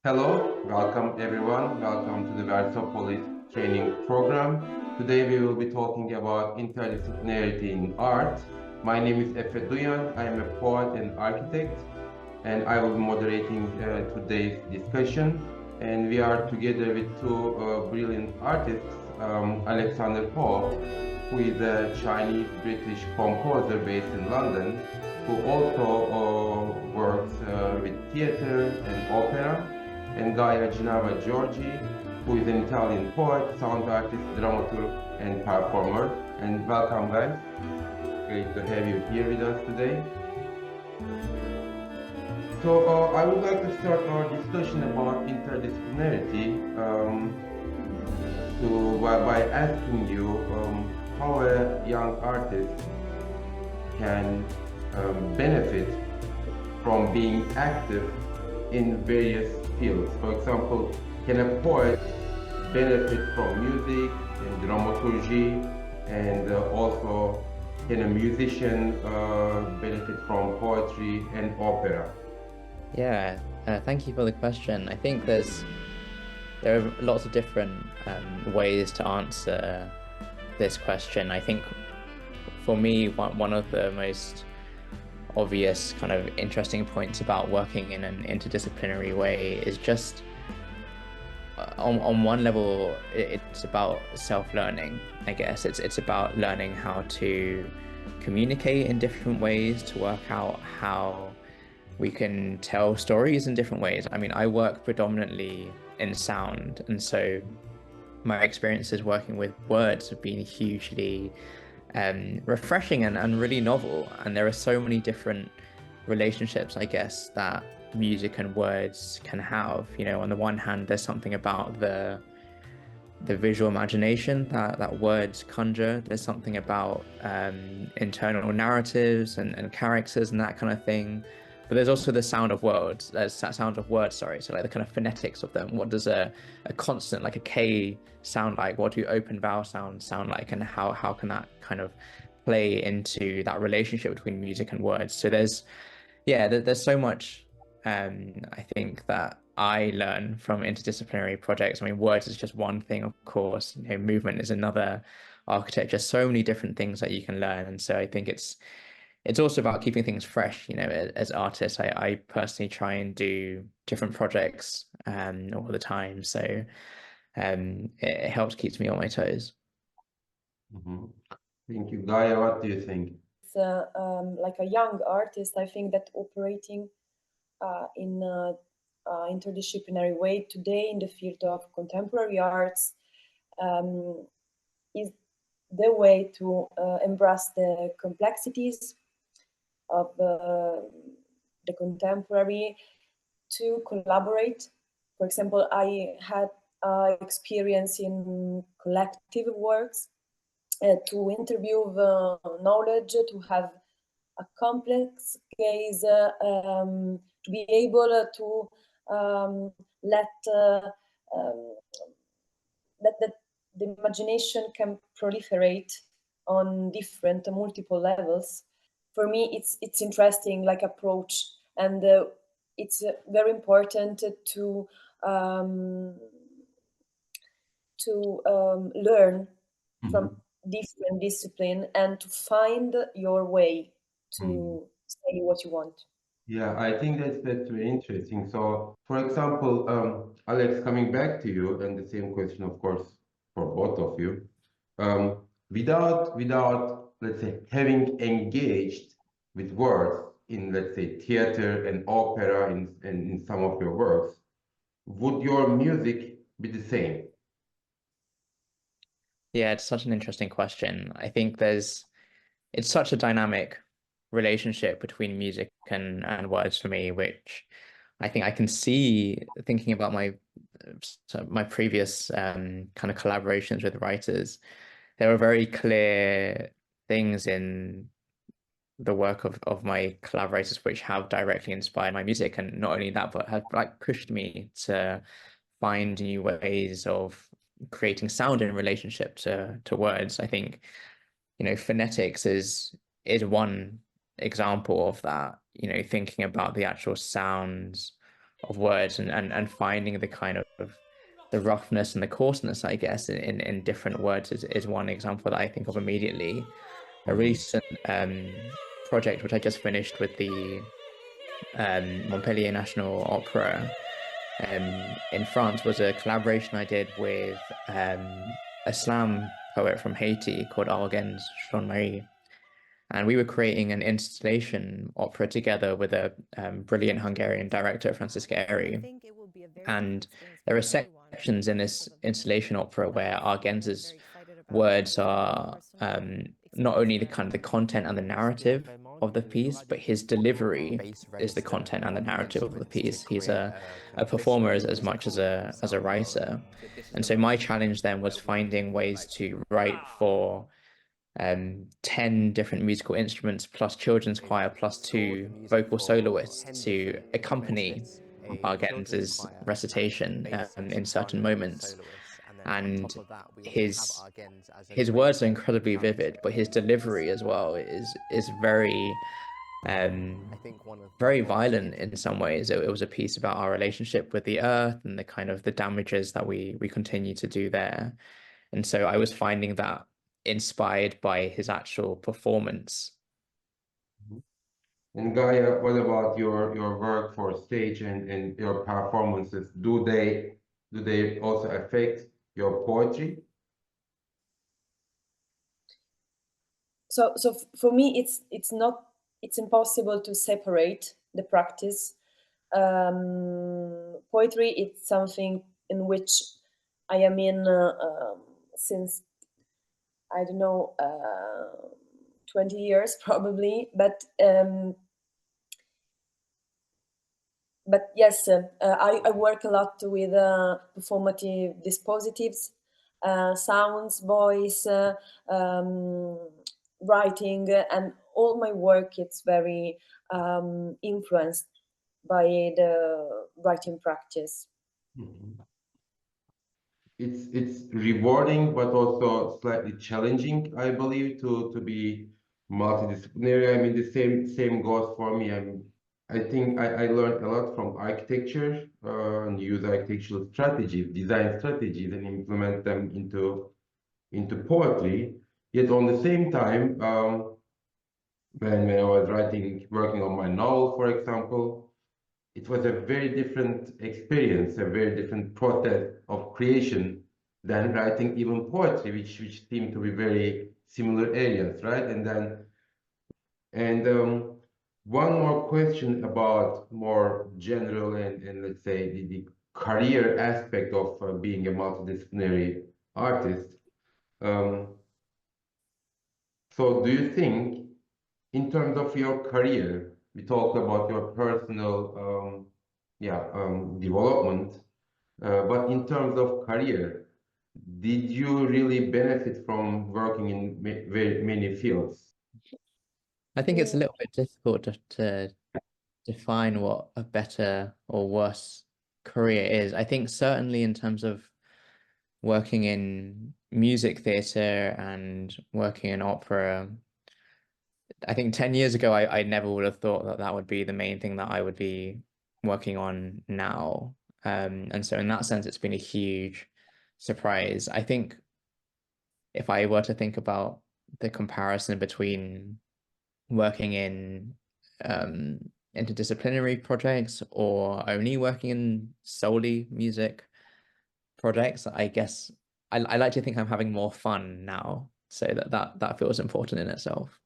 Hello, welcome everyone. Welcome to the Versopolis training program. Today we will be talking about interdisciplinarity in art. My name is Efe Duyan. I am a poet and architect, and I will be moderating today's discussion. And we are together with two brilliant artists, Alexander Poe, who is a Chinese-British composer based in London, who also works with theater and opera, and Gaia Ginevra Giorgi, who is an Italian poet, sound artist, dramaturg, and performer. And welcome, guys. Great to have you here with us today. So I would like to start our discussion about interdisciplinarity by asking you how a young artist can benefit from being active in various fields. For example, can a poet benefit from music and dramaturgy, and also can a musician benefit from poetry and opera? Yeah, thank you for the question. I think there are lots of different ways to answer this question. I think for me, one of the most obvious kind of interesting points about working in an interdisciplinary way is just on one level, it's about self-learning, I guess. It's about learning how to communicate in different ways, to work out how we can tell stories in different ways. I mean, I work predominantly in sound, and so my experiences working with words have been hugely refreshing and really novel. And there are so many different relationships, I guess, that music and words can have. You know, on the one hand, there's something about the visual imagination that words conjure. There's something about internal narratives and characters and that kind of thing. But there's also the sound of words. There's sound of words, sorry. So like the kind of phonetics of them. What does a consonant like a K sound like? What do open vowel sounds sound like? And how can that kind of play into that relationship between music and words? So there's so much I think that I learn from interdisciplinary projects. I mean, words is just one thing, of course. You know, movement is another, architecture, so many different things that you can learn. And so I think it's also about keeping things fresh. You know, as artists, I personally try and do different projects all the time. So it helps keeps me on my toes. Mhm. Thank you, Gaia. What do you think? Like a young artist, I think that operating in interdisciplinary way today in the field of contemporary arts is the way to embrace the complexities of the contemporary, to collaborate. For example, I had experience in collective works, to interview the knowledge, to have a complex case, to be able to let that the imagination can proliferate on different multiple levels. For me, it's interesting like approach, and it's very important um, to learn from different discipline and to find your way Mhm. to say what you want. Yeah, I think that's very interesting. So, for example, Alex, coming back to you, and the same question, of course, for both of you. Um, without let's say having engaged with words in, let's say, theater and opera in some of your works, would your music be the same? Yeah, it's such an interesting question. I think it's such a dynamic relationship between music and words for me, which I think I can see thinking about my previous kind of collaborations with writers. There were very clear things in the work of my collaborators which have directly inspired my music, and not only that, but have like pushed me to find new ways of creating sound in relationship to words. I think, you know, phonetics is one example of that. You know, thinking about the actual sounds words and finding the kind of the roughness and the coarseness, I guess, in different words is one example that I think of immediately. A recent project which I just finished with the Montpellier National Opera in France was a collaboration I did with a slam poet from Haiti called Argens Jean-Marie. And we were creating an installation opera together with a brilliant Hungarian director, Francisca Eri. And there are sections in this installation opera where Argens's words are not only the kind of the content and the narrative of the piece, but his delivery is the content and the narrative of the piece. He's a performer as much as a writer. And so my challenge then was finding ways to write for 10 different musical instruments plus children's choir plus 2 vocal soloists to accompany Argens's recitation in certain moments. And his words are incredibly vivid, but his delivery as well is very very violent in some ways. It was a piece about our relationship with the earth and the kind of the damages that we continue to do there. And so I was finding that inspired by his actual performance. And Gaia, what about your work for stage and your performances? Do they also affect your poetry? So for me, it's impossible to separate the practice. Poetry, it's something in which I am in since, I don't know, 20 years probably, but yes, I work a lot with performative dispositives, sounds, voice, writing, and all my work, it's very influenced by the writing practice. Mm-hmm. It's rewarding, but also slightly challenging, I believe, to be multidisciplinary. I mean, the same goes for me. I think I learned a lot from architecture and use architectural strategies, design strategies, and implement them into poetry. Yet on the same time, when I was working on my novel, for example, it was a very different experience, a very different process of creation than writing even poetry, which seem to be very similar areas, right? And one more question about more general and let's say the career aspect of being a multidisciplinary artist. So do you think, in terms of your career, we talked about your personal development, but in terms of career, did you really benefit from working in very many fields? I think it's a little bit difficult to define what a better or worse career is. I think certainly in terms of working in music theatre and working in opera, I think 10 years ago, I never would have thought that that would be the main thing that I would be working on now. And so in that sense, it's been a huge surprise. I think if I were to think about the comparison between working in interdisciplinary projects or only working in solely music projects, I guess I like to think I'm having more fun now, so that feels important in itself.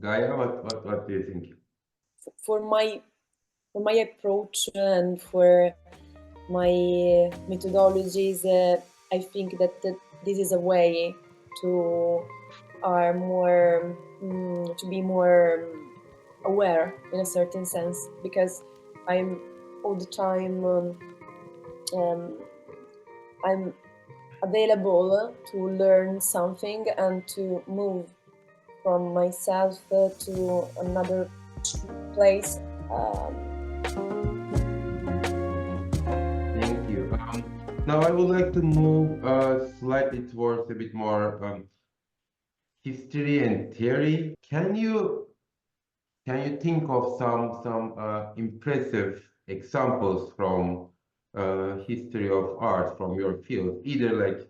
Gaia, what do you think? For my approach and for my methodologies, I think that this is a way to be more aware in a certain sense, because I'm all the time I'm available to learn something and to move from myself to another place. Thank you. Now I would like to move slightly towards a bit more history and theory. Can you can you think of some impressive examples from history of art from your field, either like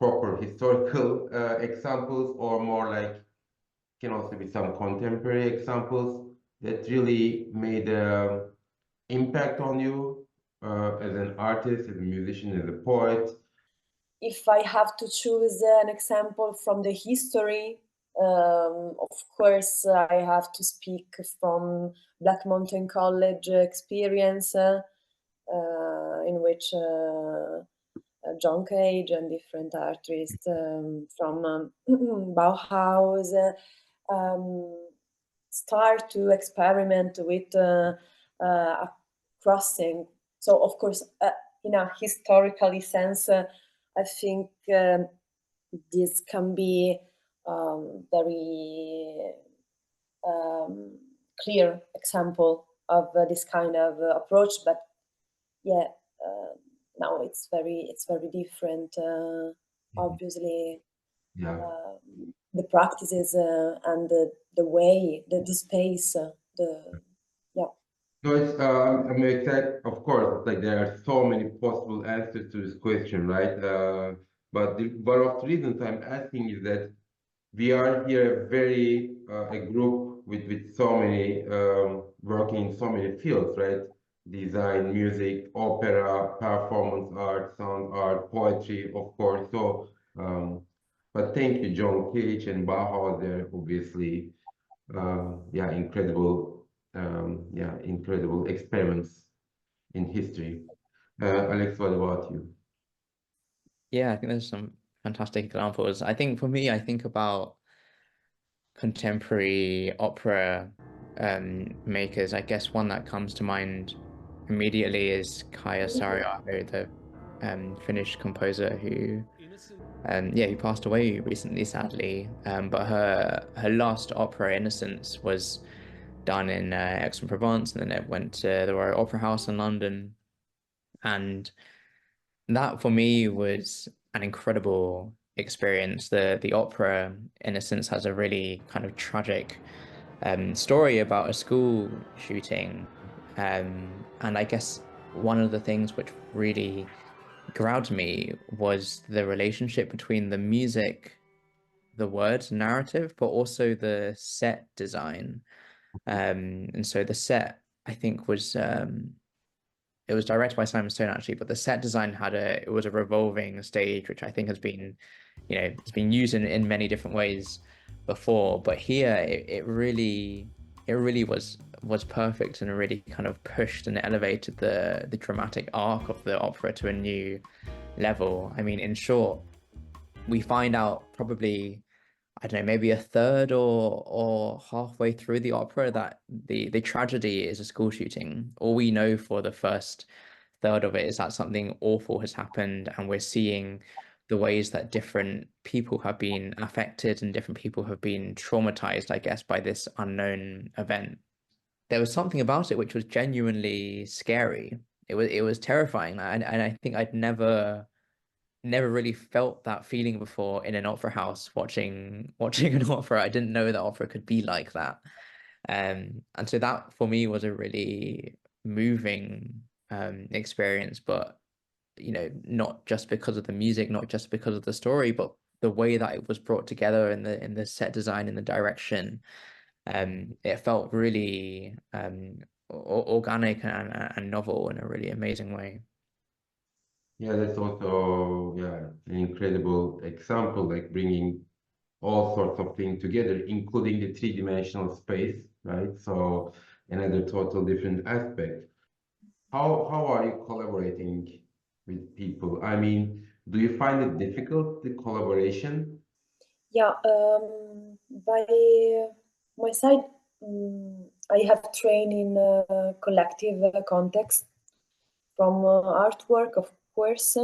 proper historical examples or more like can also be some contemporary examples that really made an impact on you as an artist, as a musician, as a poet? If I have to choose an example from the history, of course, I have to speak from Black Mountain College experience, in which John Cage and different artists from Bauhaus start to experiment with a crossing. So, of course, in a historically sense, I think this can be very clear example of this kind of approach. But yeah, now it's very different. Obviously, Yeah. the practices and the way, the space, yeah. No, it's I'm excited. Of course, like there are so many possible answers to this question, right? But one of the reasons I'm asking is that we are here very a group with so many working in so many fields, right? Design, music, opera, performance art, sound art, poetry, of course. So, but thank you, John Cage and Bauhaus. They're obviously, yeah, incredible experiments in history. Alex, what about you? Yeah, I think there's some fantastic examples. I think for me, I think about contemporary opera makers. I guess one that comes to mind immediately is Kaija Saariaho, the Finnish composer who he passed away recently, sadly. But her last opera, Innocence, was done in Aix-en-Provence, and then it went to the Royal Opera House in London. And that for me was an incredible experience. The opera, in a sense, has a really kind of tragic story about a school shooting. And I guess one of the things which really grabbed me was the relationship between the music, the words, narrative, but also the set design. And so the set, I think, was it was directed by Simon Stone actually, but the set design it was a revolving stage, which I think has been, it's been used in many different ways before. But here it really was perfect, and it really kind of pushed and elevated the dramatic arc of the opera to a new level. I mean, in short, we find out probably, I don't know, maybe a third or halfway through the opera that the tragedy is a school shooting. All we know for the first third of it is that something awful has happened, and we're seeing the ways that different people have been affected and different people have been traumatized, I guess, by this unknown event. There was something about it which was genuinely scary. It was terrifying, and I think I'd never really felt that feeling before in an opera house watching an opera. I didn't know that opera could be like that. And so that for me was a really moving experience, but not just because of the music, not just because of the story, but the way that it was brought together in the set design, in the direction. It felt really organic and novel in a really amazing way. Yeah, that's also an incredible example, like bringing all sorts of things together, including the three-dimensional space, right? So another total different aspect. How are you collaborating with people? I mean, do you find it difficult, the collaboration? Yeah, by my side, I have trained in a collective context from artwork, of course,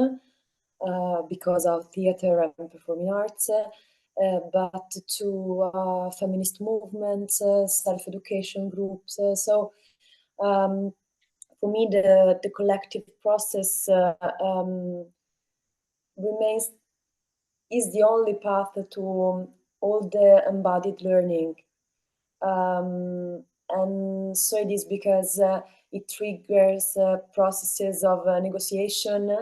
because of theater and performing arts, but to feminist movements, self-education groups. So for me, the collective process remains is the only path to all the embodied learning. And so it is because it triggers processes of negotiation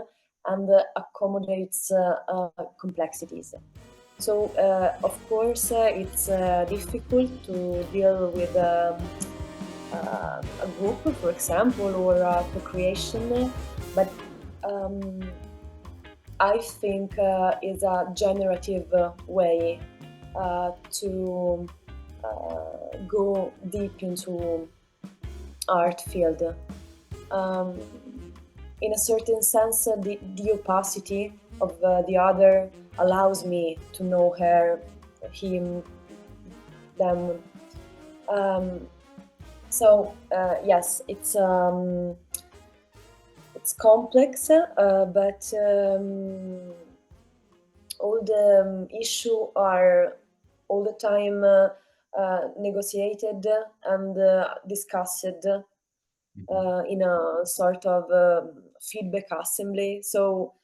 and accommodates complexities. So, of course, it's difficult to deal with a group, for example, or co-creation, but I think is a generative way to go deep into art field. In a certain sense, the opacity of the other allows me to know her, him, them. So yes, it's complex, but all the issues are all the time negotiated and discussed in a sort of feedback assembly. So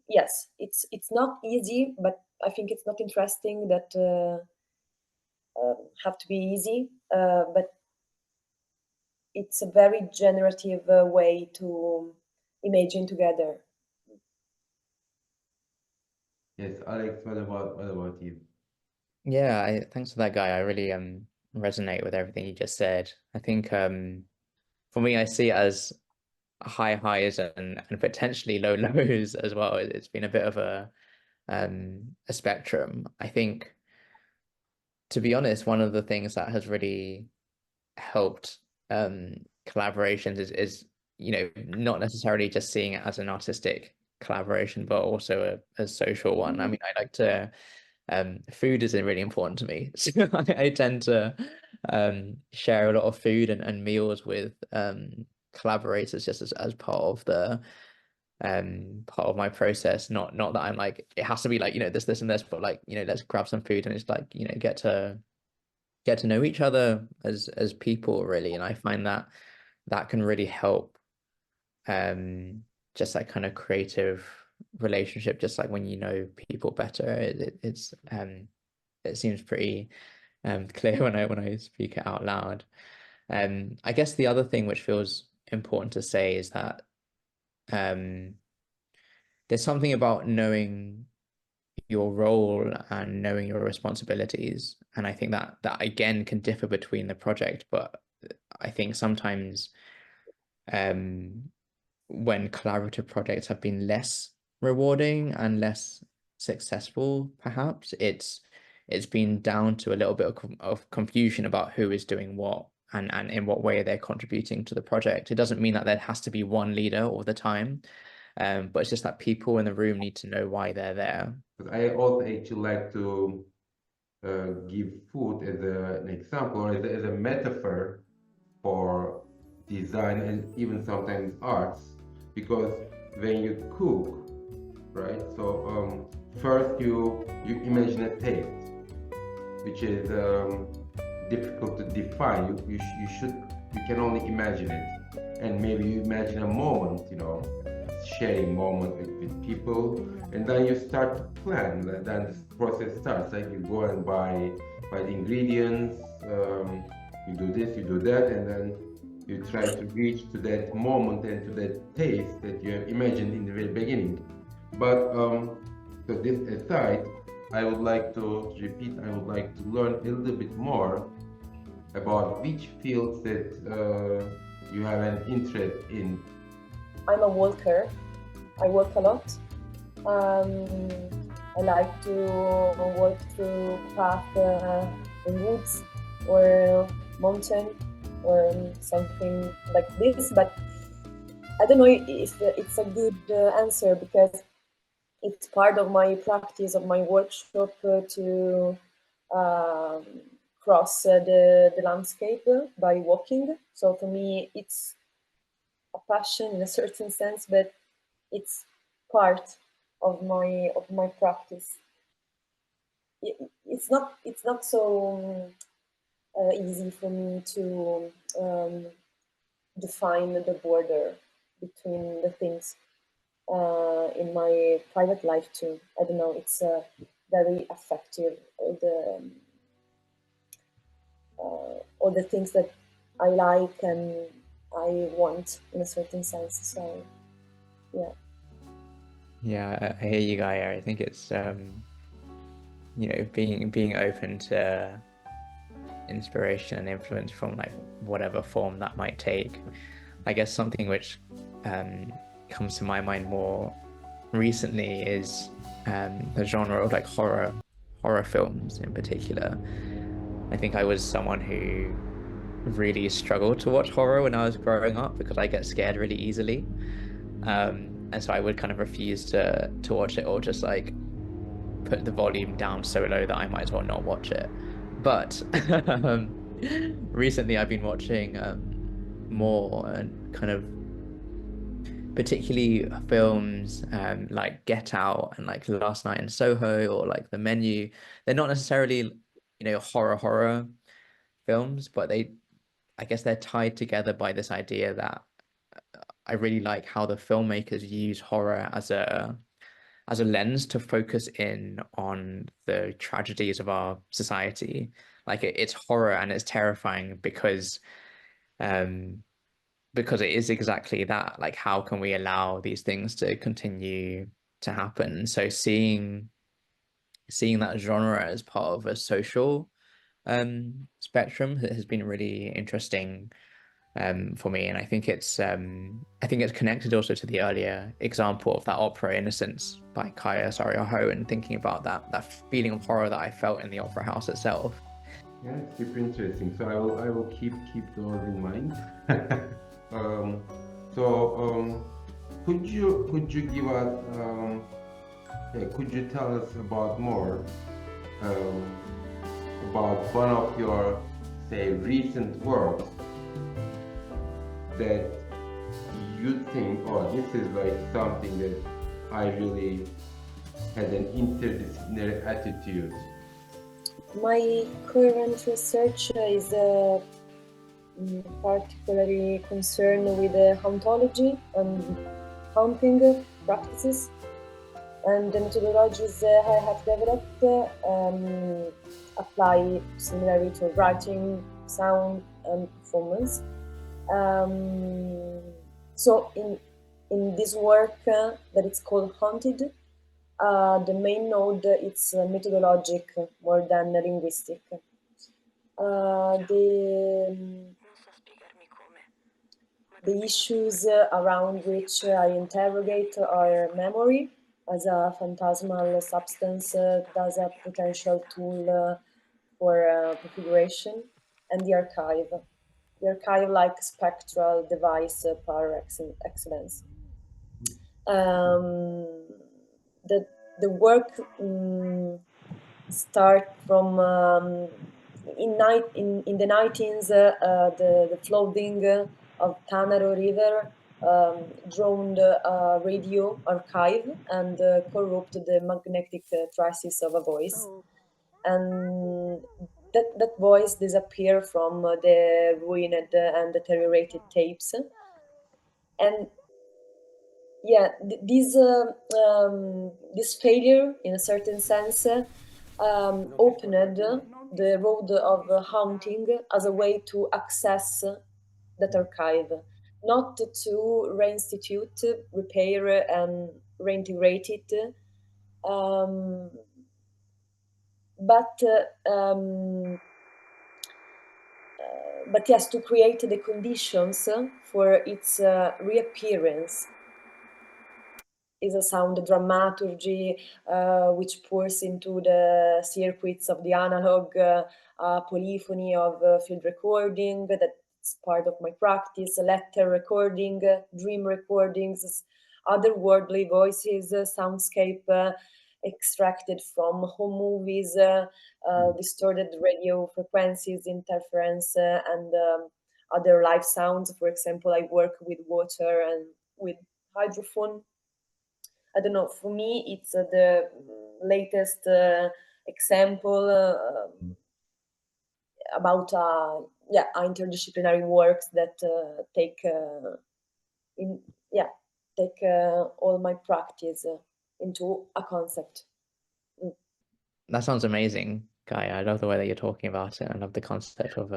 yes, it's not easy, but I think it's not interesting that have to be easy, but it's a very generative way to imagine together. Yes, Alex, what about you? Yeah, thanks for that, Guy. I really resonate with everything you just said. I think for me, I see it as high highs and potentially low lows as well. It's been a bit of a spectrum. I think, to be honest, one of the things that has really helped collaborations is not necessarily just seeing it as an artistic collaboration, but also a social one. I mean, I like to food is really important to me, so I tend to share a lot of food and meals with collaborators just as part of my process. Not that I'm like it has to be like this and this, but like let's grab some food and it's like get to know each other as people really. And I find that can really help just that kind of creative relationship, just like when you know people better. It seems pretty clear when I speak it out loud. I guess the other thing which feels important to say is that there's something about knowing your role and knowing your responsibilities. And I think that again can differ between the project, but I think sometimes when collaborative projects have been less rewarding and less successful, perhaps it's been down to a little bit of confusion about who is doing what and in what way they're contributing to the project. It doesn't mean that there has to be one leader all the time, but it's just that people in the room need to know why they're there. But I also actually like to give food as an example or as a metaphor for design and even sometimes arts, because when you cook, right? So first you imagine a taste, which is difficult to define. You can only imagine it, and maybe you imagine a moment, sharing moment with people, and then you start to plan. Then this process starts. Like you go and buy the ingredients. You do this, you do that, and then you try to reach to that moment and to that taste that you have imagined in the very beginning. But so this aside, I would like to repeat. I would like to learn a little bit more about which fields that you have an interest in. I'm a walker. I walk a lot. I like to walk through path in woods or mountain or something like this, but I don't know if it's a good answer, because it's part of my practice of my workshop to cross the landscape by walking. So for me, it's a passion in a certain sense, but it's part of my practice. It's not so easy for me to define the border between the things in my private life too. I don't know. It's very effective. the things that I like and I want in a certain sense. So, yeah. Yeah, I hear you, Gaia. I think it's being open to inspiration and influence from like whatever form that might take. I guess something which comes to my mind more recently is the genre of like horror films in particular. I think I was someone who really struggled to watch horror when I was growing up because I get scared really easily. And so I would kind of refuse to watch it, or just like put the volume down so low that I might as well not watch it. But recently I've been watching more and kind of particularly films like Get Out and like Last Night in Soho or like The Menu. They're not necessarily, horror films, but I guess they're tied together by this idea that I really like how the filmmakers use horror as a lens to focus in on the tragedies of our society. Like it's horror and it's terrifying because it is exactly that. Like, how can we allow these things to continue to happen? So seeing that genre as part of a social spectrum has been really interesting for me, and I think it's connected also to the earlier example of that opera Innocence by Kaya Sariaho, and thinking about that feeling of horror that I felt in the opera house itself. Yeah, it's super interesting. So I will keep those in mind. Could you give us could you tell us about more about one of your, say, recent works that you think, oh, this is like something that I really had an interdisciplinary attitude? My current research is particularly concerned with hauntology and haunting practices, and the methodologies I have developed apply similarly to writing, sound, and performance. So in this work that it's called Haunted, the main node is methodologic more than linguistic. The issues around which I interrogate are memory as a phantasmal substance as a potential tool for prefiguration, and the archive. The archive like spectral device par excellence. The work start from in the 19s, the flooding of Tanaro River drowned a radio archive and corrupted the magnetic traces of a voice. And that voice disappeared from the ruined and deteriorated tapes. And yeah, this failure, in a certain sense, opened the road of haunting as a way to access that archive, not to reinstitute, repair, and reintegrate it, but yes, to create the conditions for its reappearance. Is a sound dramaturgy which pours into the circuits of the analog polyphony of field recording. That's part of my practice. Letter recording, dream recordings, otherworldly voices, soundscape extracted from home movies, distorted radio frequencies, interference, and other live sounds. For example, I work with water and with hydrophone. I don't know, for me, it's the latest example about interdisciplinary works that take all my practice into a concept. That sounds amazing, Gaia. I love the way that you're talking about it. I love the concept of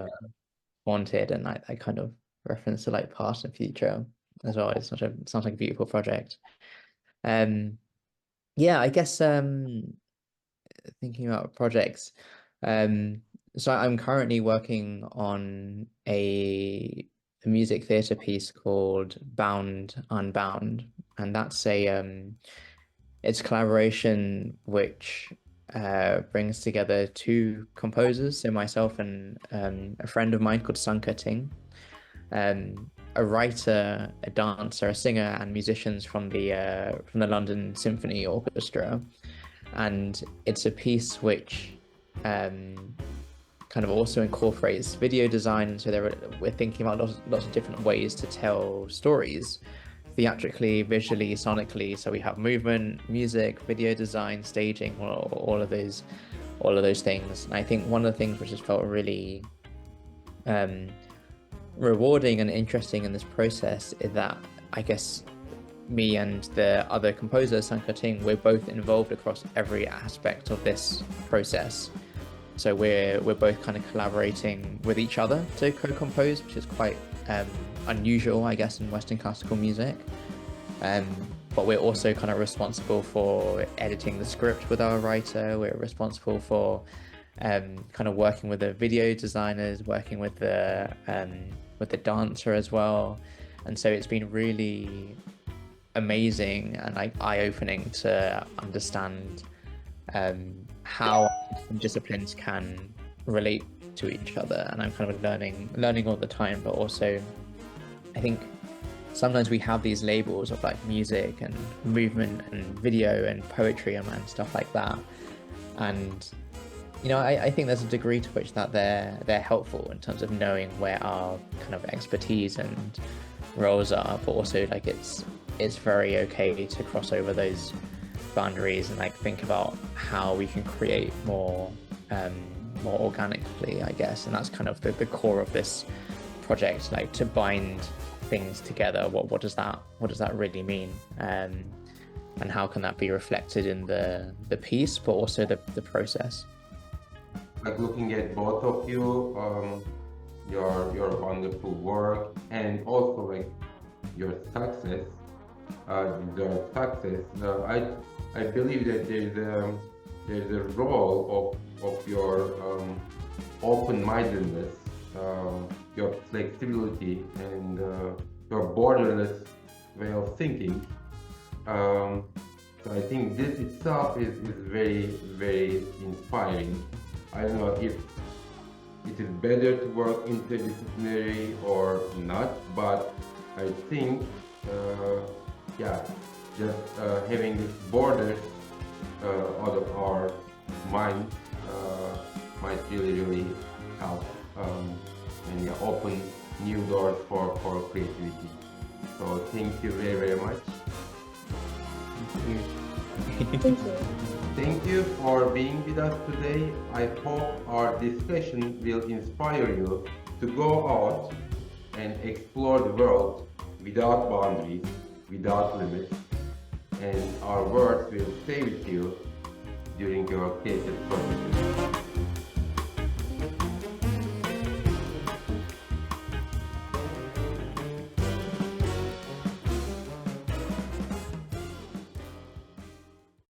wanted, and I kind of reference to like past and future as well. It's sounds like a beautiful project. Yeah, I guess thinking about projects. So I'm currently working on a music theatre piece called Bound Unbound, and that's it's a collaboration which brings together two composers, so myself and a friend of mine called Sanka Ting, a writer, a dancer, a singer, and musicians from the London Symphony Orchestra. And it's a piece which kind of also incorporates video design. So we're thinking about lots of different ways to tell stories, theatrically, visually, sonically. So we have movement, music, video design, staging, all of those things. And I think one of the things which has felt really rewarding and interesting in this process is that I guess me and the other composer, Sanka Ting, we're both involved across every aspect of this process. So we're both kind of collaborating with each other to co-compose, which is quite unusual, I guess, in Western classical music. But we're also kind of responsible for editing the script with our writer. We're responsible for kind of working with the video designers, working with the dancer as well. And so it's been really amazing and like eye-opening to understand how disciplines can relate to each other. And I'm kind of learning all the time, but also I think sometimes we have these labels of like music and movement and video and poetry and stuff like that, and you know, I think there's a degree to which that they're helpful in terms of knowing where our kind of expertise and roles are, but also like it's very okay to cross over those boundaries and like think about how we can create more organically, I guess. And that's kind of the core of this project, like to bind things together. What does that really mean, and how can that be reflected in the piece, but also the process. Like looking at both of you, your wonderful work, and also like your success, I believe that there's a role of your open-mindedness, your flexibility, and your borderless way of thinking. So I think this itself is very, very inspiring. I don't know if it is better to work interdisciplinary or not, but I think, just having this borders out of our mind might really help and open new doors for creativity. So thank you very much. Thank you. Thank you for being with us today. I hope our discussion will inspire you to go out and explore the world without boundaries, without limits, and our words will stay with you during your creative process.